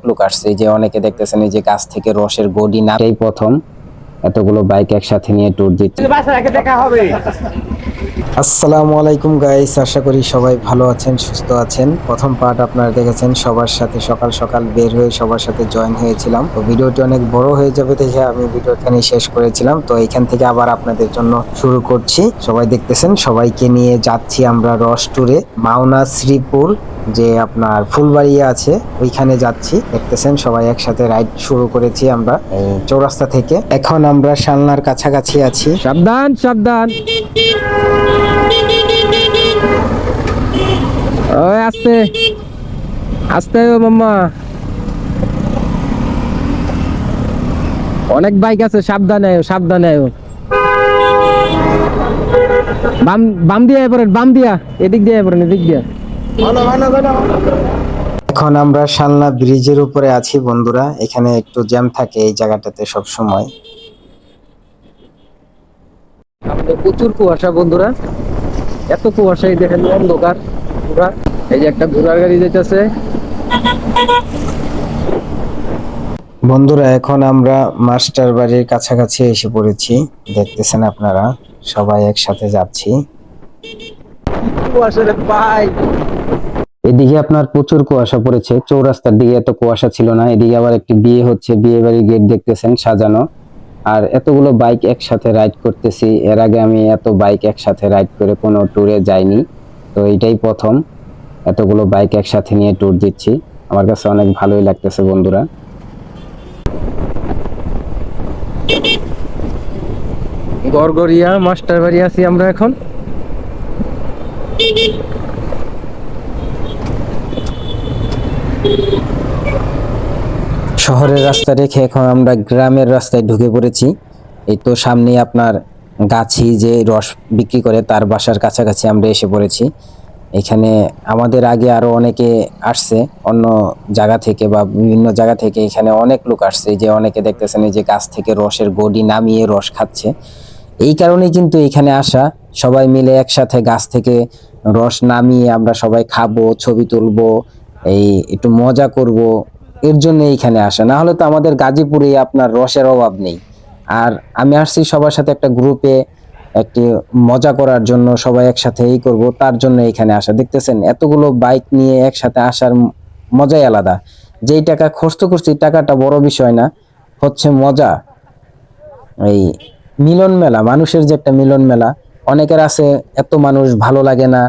লোক আসছে, এই যে অনেকে দেখতেছেন এই যে গাছ থেকে রসের গডি না, এই প্রথম এতগুলো বাইক একসাথে নিয়ে ট্যুর দিচ্ছি। আসসালামু আলাইকুম গাইস, আশা করি সবাই ভালো আছেন, সুস্থ আছেন। প্রথম পার্ট আপনারা দেখেছেন, সবার সাথে সকাল সকাল বের হয়ে সবার সাথে জয়েন হয়েছিলাম। তো ভিডিওটি অনেক বড় হয়ে যাবে দেখে আমি ভিডিও এখানে শেষ করেছিলাম। তো এখান থেকে আবার আপনাদের জন্য শুরু করছি। সবাই দেখতেছেন, সবাইকে নিয়ে যাচ্ছি আমরা রস ট্যুরে। মাওনা শ্রীপুর যে আপনার ফুলবাড়িয়া আছে ওইখানে যাচ্ছি। দেখতেছেন সবাই একসাথে রাইড শুরু করেছি আমরা চৌরাস্তা থেকে। এখন আমরা শালনার কাছাকাছি আছি। সাবধান সাবধান, ওই আস্তে আস্তে ও মাম্মা, অনেক বাইক আছে, সাবধানে সাবধানে। বাম বাম দিয়ে পড়েন, বাম দিয়া, এদিক দিয়ে পড়েন, এদিক দিয়া। এখন আমরা শালনা ব্রিজের উপরে আছি বন্ধুরা। এখানে একটু জ্যাম থাকে এই জায়গাটাতে সব সময়। প্রচুর কুয়াশা বন্ধুরা, এত কুয়াশাই দেখেন, অন্ধকার পুরা। এই যে একটা ঘোড়ার গাড়ি যেতেছে। বন্ধুরা এখন আমরা মাস্টার বাড়ির কাছাকাছি এসে পড়েছি। দেখতেছেন আপনারা, সবাই একসাথে যাচ্ছি। এদিকে আপনার প্রচুর কুয়াশা পড়েছে, চৌরাস্তার দিকে এত কুয়াশা ছিল না। এদিকে আবার একটি বিয়ে হচ্ছে, বিয়ে বাড়ির গেট দেখতেছেন সাজানো। আর এতগুলো বাইক একসাথে রাইড করতেছি, এর আগে আমি এত বাইক একসাথে রাইড করে কোনো ট্যুরে যাইনি। তো এইটাই প্রথম এতগুলো বাইক একসাথে নিয়ে ট্যুর দিচ্ছি। আমার কাছে অনেক ভালোই লাগতেছে বন্ধুরা। গড়গড়িয়া মাস্টার বাড়ি আছি আমরা এখন। শহরের রাস্তা রেখে এখন আমরা গ্রামের রাস্তায় ঢুকে পড়েছি। এই তো সামনে আপনার গাছি যে রস বিক্রি করে তার বাসার কাছাকাছি আমরা এসে পড়েছি। এখানে আমাদের আগে আরো অনেকে আসছে অন্য জায়গা থেকে বা বিভিন্ন জায়গা থেকে। এখানে অনেক লোক আসছে, যে অনেকে দেখতেছেন এই যে গাছ থেকে রসের গডি নামিয়ে রস খাচ্ছে। এই কারণেই কিন্তু এখানে আসা, সবাই মিলে একসাথে গাছ থেকে রস নামিয়ে আমরা সবাই খাবো, ছবি তুলবো, এই একটু মজা করব, এর জন্য এইখানে আসা। না হলে তো আমাদের গাজীপুরে আপনার রসের অভাব নেই। আর আমি আসছি সবার সাথে একটা গ্রুপে একটি মজা করার জন্য, সবাই একসাথে এই করব তার জন্য এখানে আসা। দেখতেছেন এতগুলো বাইক নিয়ে একসাথে আসার মজাই আলাদা। যেই টাকা খরচ করছি টাকাটা বড় বিষয় না, হচ্ছে মজা। এই মিলন মেলা, মানুষের যে একটা মিলন মেলা, অনেকের আছে এত মানুষ ভালো লাগে না,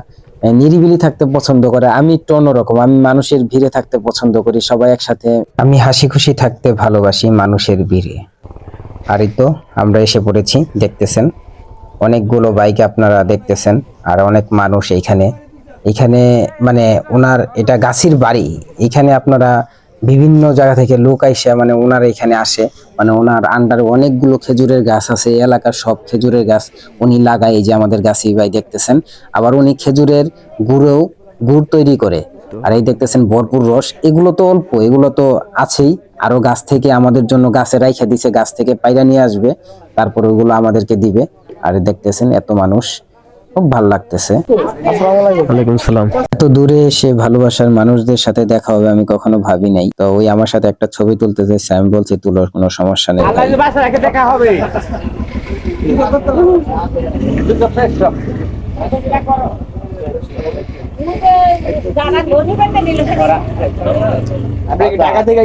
নিরিবিলি থাকতে পছন্দ করে। আমি একটু অন্যরকম, আমি মানুষের ভিড়ে থাকতে পছন্দ করি, সবাই একসাথে। আমি হাসি খুশি থাকতে ভালোবাসি মানুষের ভিড়ে। আর এই তো আমরা এসে পড়েছি, দেখতেছেন অনেকগুলো বাইক আপনারা দেখতেছেন, আর অনেক মানুষ এইখানে। এখানে মানে ওনার এটা গাছির বাড়ি। এখানে আপনারা বিভিন্ন জায়গা থেকে লোক আইসে মানে ওনার এখানে আসে। মানে ওনার আন্ডারে অনেকগুলো খেজুরের গাছ আছে, এলাকার সব খেজুরের গাছ উনি লাগায়। এই যে আমাদের গাছি ভাই দেখতেছেন, আবার উনি খেজুরের গুড় তৈরি করে। আর এই দেখতেছেন ভরপুর রস। এগুলো তো অল্প, এগুলো তো আছেই, আরো গাছ থেকে আমাদের জন্য গাছে রাইখা দিছে, গাছ থেকে পাইরা নিয়ে আসবে, তারপর ওগুলো আমাদেরকে দিবে। আর দেখতেছেন এত মানুষ, খুব ভালো লাগতেছে। ওয়ালাইকুম সালাম। এত দূরে এসে ভালোবাসার মানুষদের সাথে দেখা হবে আমি কখনো ভাবি নাই। তো ওই আমার সাথে একটা ছবি তুলতে চাইছে, আমি বলছি তুলোর কোনো সমস্যা নেই ভাই। দেখা হবে। টাকা থেকে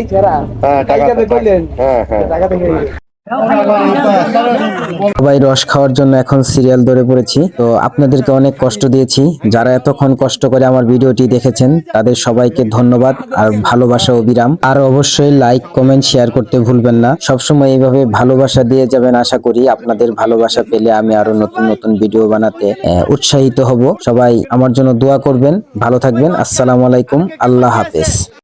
সবাই রস খাওয়ার জন্য এখন সিরিয়াল ধরে পড়েছি। তো আপনাদেরকে অনেক কষ্ট দিয়েছি, যারা এতক্ষণ কষ্ট করে আমার ভিডিওটি দেখেছেন তাদের সবাইকে ধন্যবাদ আর ভালোবাসা অবিরাম। আর অবশ্যই লাইক কমেন্ট শেয়ার করতে ভুলবেন না। সবসময় এইভাবে ভালোবাসা দিয়ে যাবেন। আশা করি আপনাদের ভালোবাসা পেলে আমি আরো নতুন নতুন ভিডিও বানাতে উৎসাহিত হব। সবাই আমার জন্য দোয়া করবেন, ভালো থাকবেন। আসসালামু আলাইকুম, আল্লাহ হাফেজ।